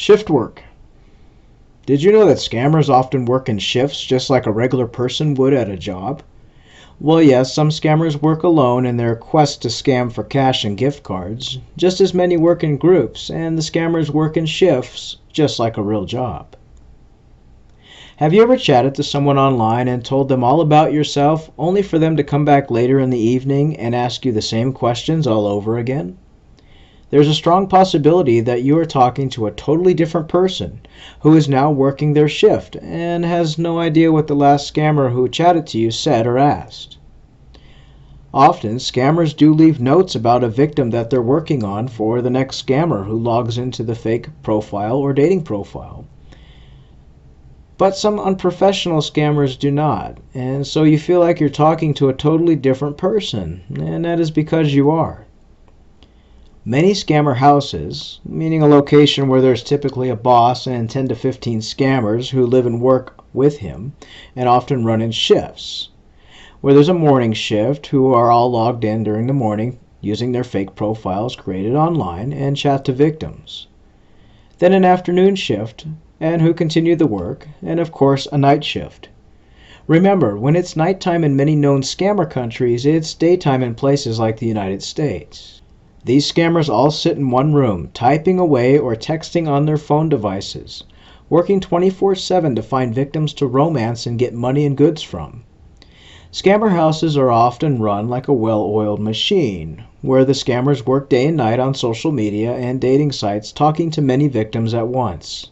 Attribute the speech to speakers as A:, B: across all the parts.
A: Shift work. Did you know that scammers often work in shifts just like a regular person would at a job? Well, yes, some scammers work alone in their quest to scam for cash and gift cards. Just as many work in groups, and the scammers work in shifts just like a real job. Have you ever chatted to someone online and told them all about yourself, only for them to come back later in the evening and ask you the same questions all over again? There's a strong possibility that you are talking to a totally different person who is now working their shift and has no idea what the last scammer who chatted to you said or asked. Often, scammers do leave notes about a victim that they're working on for the next scammer who logs into the fake profile or dating profile. But some unprofessional scammers do not, and so you feel like you're talking to a totally different person, and that is because you are. Many scammer houses, meaning a location where there's typically a boss and 10 to 15 scammers who live and work with him, and often run in shifts, where there's a morning shift who are all logged in during the morning using their fake profiles created online and chat to victims. Then an afternoon shift, and who continue the work, and of course a night shift. Remember, when it's nighttime in many known scammer countries, it's daytime in places like the United States. These scammers all sit in one room, typing away or texting on their phone devices, working 24/7 to find victims to romance and get money and goods from. Scammer houses are often run like a well-oiled machine, where the scammers work day and night on social media and dating sites, talking to many victims at once.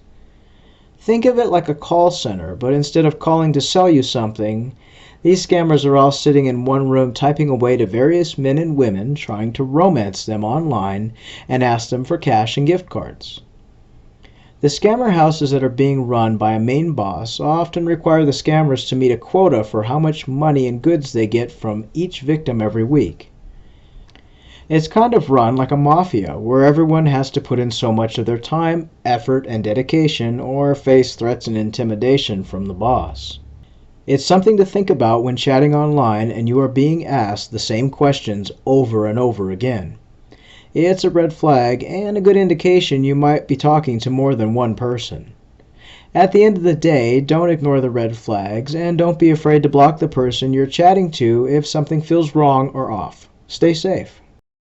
A: Think of it like a call center, but instead of calling to sell you something, these scammers are all sitting in one room typing away to various men and women, trying to romance them online and ask them for cash and gift cards. The scammer houses that are being run by a main boss often require the scammers to meet a quota for how much money and goods they get from each victim every week. It's kind of run like a mafia, where everyone has to put in so much of their time, effort, and dedication, or face threats and intimidation from the boss. It's something to think about when chatting online and you are being asked the same questions over and over again. It's a red flag and a good indication you might be talking to more than one person. At the end of the day, don't ignore the red flags and don't be afraid to block the person you're chatting to if something feels wrong or off. Stay safe.